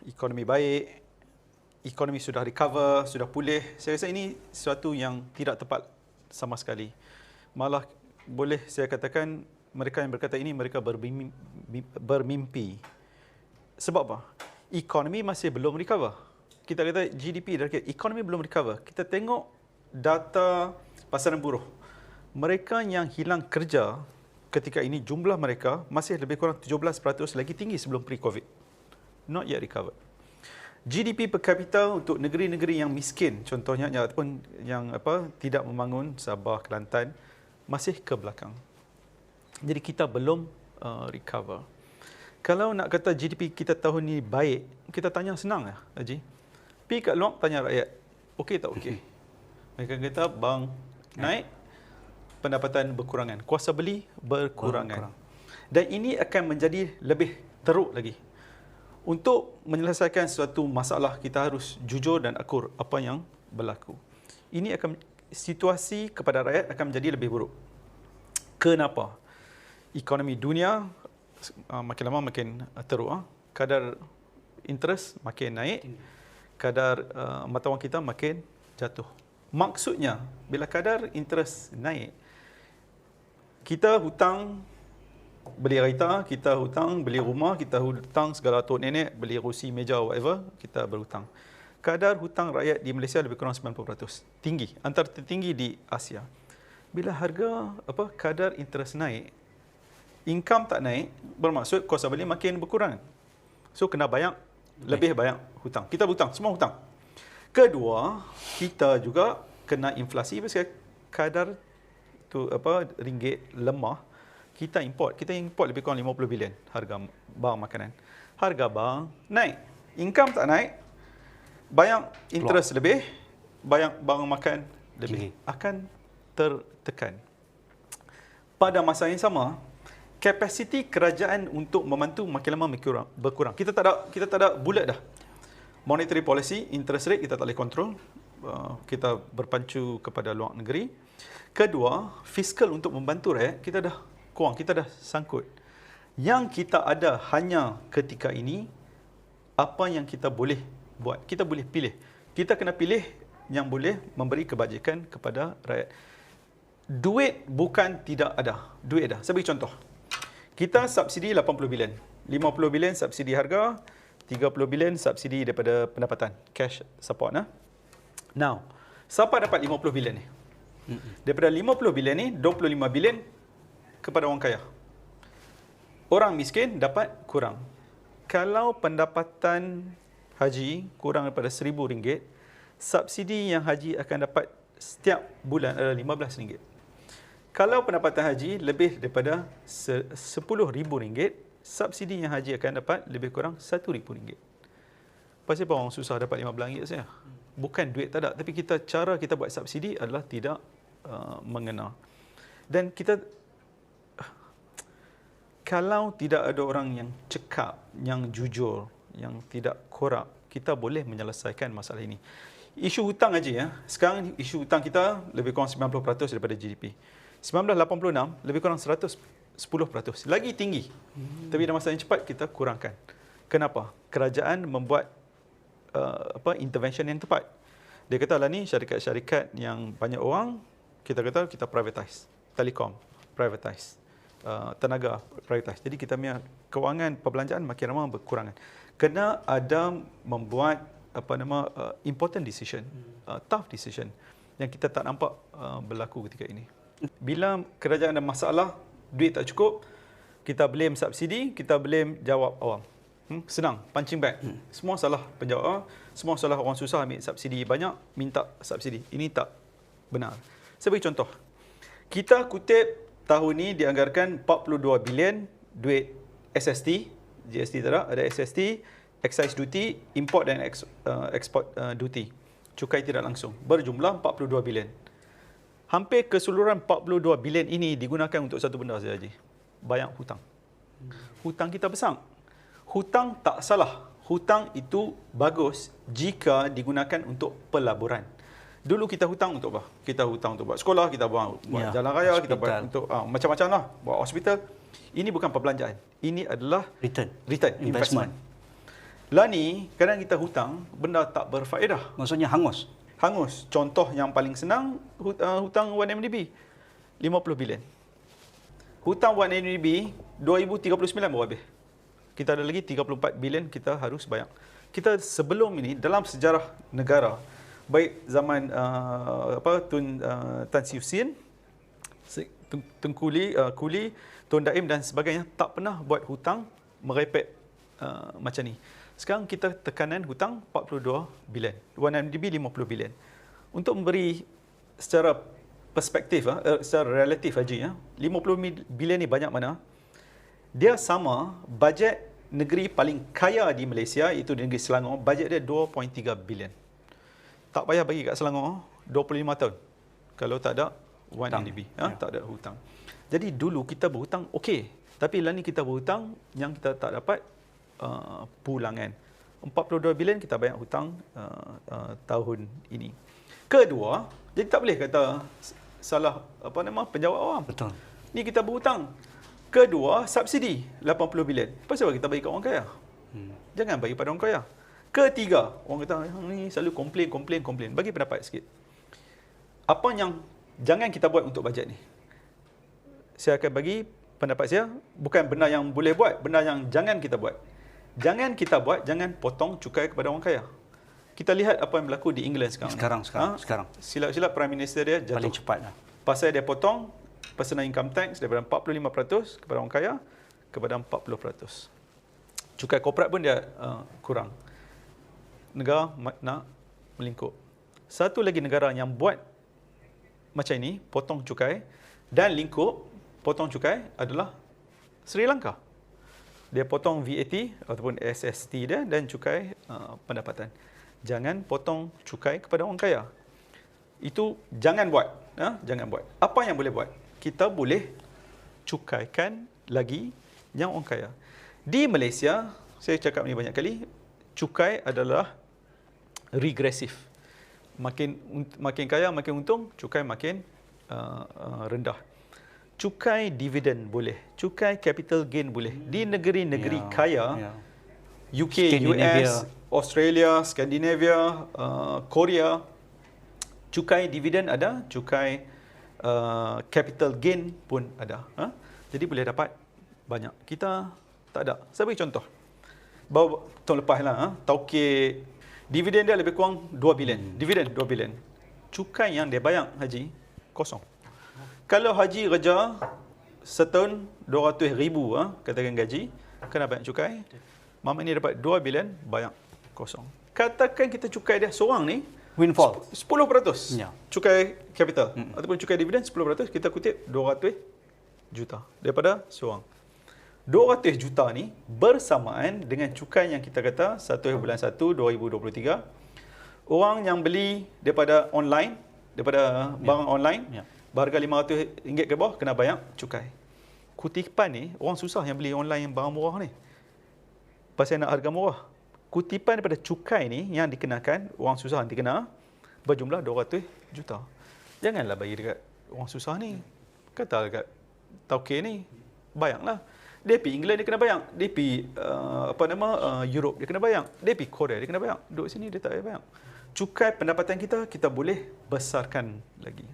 ekonomi baik, ekonomi sudah recover, sudah pulih. Saya rasa ini sesuatu yang tidak tepat sama sekali. Malah boleh saya katakan mereka yang berkata ini mereka bermimpi. Sebab apa? Ekonomi masih belum recover. Kita kata GDP dah, ekonomi belum recover. Kita tengok data pasaran buruh. Mereka yang hilang kerja ketika ini jumlah mereka masih lebih kurang 17% lagi tinggi sebelum pre-COVID. Not yet recovered. GDP per kapita untuk negeri-negeri yang miskin contohnya ataupun yang tidak membangun Sabah, Kelantan masih ke belakang. Jadi kita belum recover. Kalau nak kata GDP kita tahun ini baik, kita tanya senang lah, Haji. Pergi kat luar tanya rakyat, okey tak okey? Mereka kata bang naik, pendapatan berkurangan, kuasa beli berkurangan. Dan ini akan menjadi lebih teruk lagi. Untuk menyelesaikan suatu masalah, kita harus jujur dan akur apa yang berlaku. Ini akan situasi kepada rakyat akan menjadi lebih buruk. Kenapa? Ekonomi dunia makin lama makin teruk. Kadar interest makin naik, kadar mata wang kita makin jatuh. Maksudnya, bila kadar interest naik, kita hutang beli kereta, kita hutang beli rumah, kita hutang segala tok nenek, beli rusi, meja, whatever, kita berhutang. Kadar hutang rakyat di Malaysia lebih kurang 90%. Tinggi, antara tertinggi di Asia. Bila harga kadar interest naik, income tak naik, bermaksud kuasa beli makin berkurang. So kena banyak, lebih banyak hutang. Kita berhutang, semua hutang. Kedua, kita juga kena inflasi pasal kadar ringgit lemah. Kita import lebih kurang 50 bilion harga barang makanan. Harga barang naik, income tak naik, banyak interest lebih, banyak barang makan lebih, akan tertekan. Pada masa yang sama, kapasiti kerajaan untuk membantu makin lama berkurang. Kita tak ada bulat dah. Monetary policy, interest rate kita tak boleh kontrol. Kita berpancu kepada luar negeri. Kedua, fiskal untuk membantu rakyat kita dah kurang, kita dah sangkut. Yang kita ada hanya ketika ini apa yang kita boleh buat. Kita boleh pilih. Kita kena pilih yang boleh memberi kebajikan kepada rakyat. Duit bukan tidak ada. Duit dah. Saya bagi contoh. Kita subsidi 80 bilion. 50 bilion subsidi harga, 30 bilion subsidi daripada pendapatan. Cash support. Now, siapa dapat 50 bilion ni? Daripada 50 bilion ni, 25 bilion kepada orang kaya. Orang miskin dapat kurang. Kalau pendapatan haji kurang daripada RM1,000, subsidi yang haji akan dapat setiap bulan adalah RM15. Kalau pendapatan haji lebih daripada RM10,000, subsidi yang haji akan dapat lebih kurang RM1,000. Pasal apa orang susah dapat RM15 saya? Bukan duit tak ada, tapi cara kita buat subsidi adalah tidak mengena. Dan kita kalau tidak ada orang yang cekap, yang jujur, yang tidak korup, kita boleh menyelesaikan masalah ini. Isu hutang aja sekarang isu hutang kita lebih kurang 90% daripada GDP. 1986 lebih kurang 110%. Lagi tinggi. Tapi dalam masa yang cepat kita kurangkan. Kenapa? Kerajaan membuat intervention yang tepat. Dia kata lah ni syarikat-syarikat yang banyak orang, kita kata kita privatize. Telekom, privatize. Tenaga, privatize. Jadi kita punya kewangan perbelanjaan makin lama berkurangan. Kena ada membuat important decision, tough decision yang kita tak nampak berlaku ketika ini. Bila kerajaan ada masalah, duit tak cukup, kita blame subsidi, kita blame jawab awam. Senang, punching bag. Semua salah penjawab, semua salah orang susah ambil subsidi banyak, minta subsidi. Ini tak benar. Saya bagi contoh. Kita kutip tahun ini dianggarkan 42 bilion duit SST, GST tak ada SST, excise duty, import dan export duty, cukai tidak langsung, berjumlah 42 bilion. Hampir keseluruhan 42 bilion ini digunakan untuk satu benda saja, Haji. Banyak hutang. Hutang kita besar. Hutang tak salah. Hutang itu bagus jika digunakan untuk pelaburan. Dulu kita hutang untuk apa? Kita hutang untuk buat sekolah, kita buat jalan raya, hospital. Kita buat untuk macam-macam lah. Buat hospital. Ini bukan perbelanjaan. Ini adalah return investment. Lah ni, kadang kita hutang, benda tak berfaedah. Maksudnya hangus. Hangus. Contoh yang paling senang, hutang 1MDB. 50 bilion. Hutang 1MDB, 2039 baru habis. Kita ada lagi 34 bilion kita harus bayar. Kita sebelum ini, dalam sejarah negara, baik zaman Tan Siew Sin, Tengku Kuli, Tun Daim dan sebagainya, tak pernah buat hutang merepek macam ni. Sekarang kita tekanan hutang 42 bilion. 1MDB 50 bilion. Untuk memberi secara perspektif, secara relatif Haji, 50 bilion ni banyak mana? Dia sama bajet negeri paling kaya di Malaysia, iaitu di negeri Selangor, bajet dia 2.3 bilion. Tak payah bagi kat Selangor 25 tahun. Kalau tak ada 1MDB, tak ada hutang. Jadi dulu kita berhutang okey, tapi lah ni kita berhutang yang kita tak dapat pulangan. 42 bilion kita bayar hutang tahun ini. Kedua, jadi tak boleh kata salah penjawat awam. Betul. Ni kita berhutang. Kedua, subsidi 80 bilion. Pasal apa kita bagi kat orang kaya? Jangan bagi pada orang kaya. Ketiga, orang kata ni selalu komplain. Bagi pendapat sikit. Apa yang jangan kita buat untuk bajet ni? Saya akan bagi pendapat saya, bukan benda yang boleh buat, benda yang jangan kita buat. Jangan kita buat, jangan potong cukai kepada orang kaya. Kita lihat apa yang berlaku di England sekarang. Sekarang. Silap-silap Prime Minister dia jatuh. Paling cepat lah. Pasal dia potong personal income tax daripada 45% kepada orang kaya kepada 40%. Cukai korporat pun dia kurang. Negara nak melingkup. Satu lagi negara yang buat macam ini, potong cukai dan lingkup potong cukai adalah Sri Lanka. Dia potong VAT ataupun SST dia dan cukai pendapatan. Jangan potong cukai kepada orang kaya. Itu jangan buat. Jangan buat. Apa yang boleh buat? Kita boleh cukaikan lagi yang orang kaya. Di Malaysia, saya cakap ni banyak kali, cukai adalah regresif. Makin kaya, makin untung, cukai makin rendah. Cukai dividen boleh, cukai capital gain boleh. Di negeri-negeri kaya, UK, US, Australia, Skandinavia, Korea, cukai dividen ada, cukai capital gain pun ada. Jadi boleh dapat banyak. Kita tak ada. Saya bagi contoh. Baru tahun lepas lah, tauke dividen dia lebih kurang 2 bilion. Dividen 2 bilion. Cukai yang dia bayar haji kosong. Kalau haji kerja setahun 200,000 katakan gaji, kena bayar cukai. Mama ni dapat 2 bilion, bayar kosong. Katakan kita cukai dia seorang ni windfall 10%. Cukai capital ataupun cukai dividen 10%, kita kutip 200 juta daripada seorang. 200 juta ni bersamaan dengan cukai yang kita kata 1/1/2023. Orang yang beli daripada online, daripada barang online, berharga RM500 ke bawah, kena bayar cukai. Kutipan ni, orang susah yang beli online yang barang murah ni. Pasal nak harga murah. Kutipan daripada cukai ni yang dikenakan, orang susah nanti kena, berjumlah 200 juta. Janganlah bagi dekat orang susah ni. Kata dekat tauke ni, bayanglah. Dia pergi England, dia kena bayang. Dia pergi Europe, dia kena bayang. Dia pergi Korea, dia kena bayang. Duduk sini, dia tak payah bayang. Cukai pendapatan kita boleh besarkan lagi.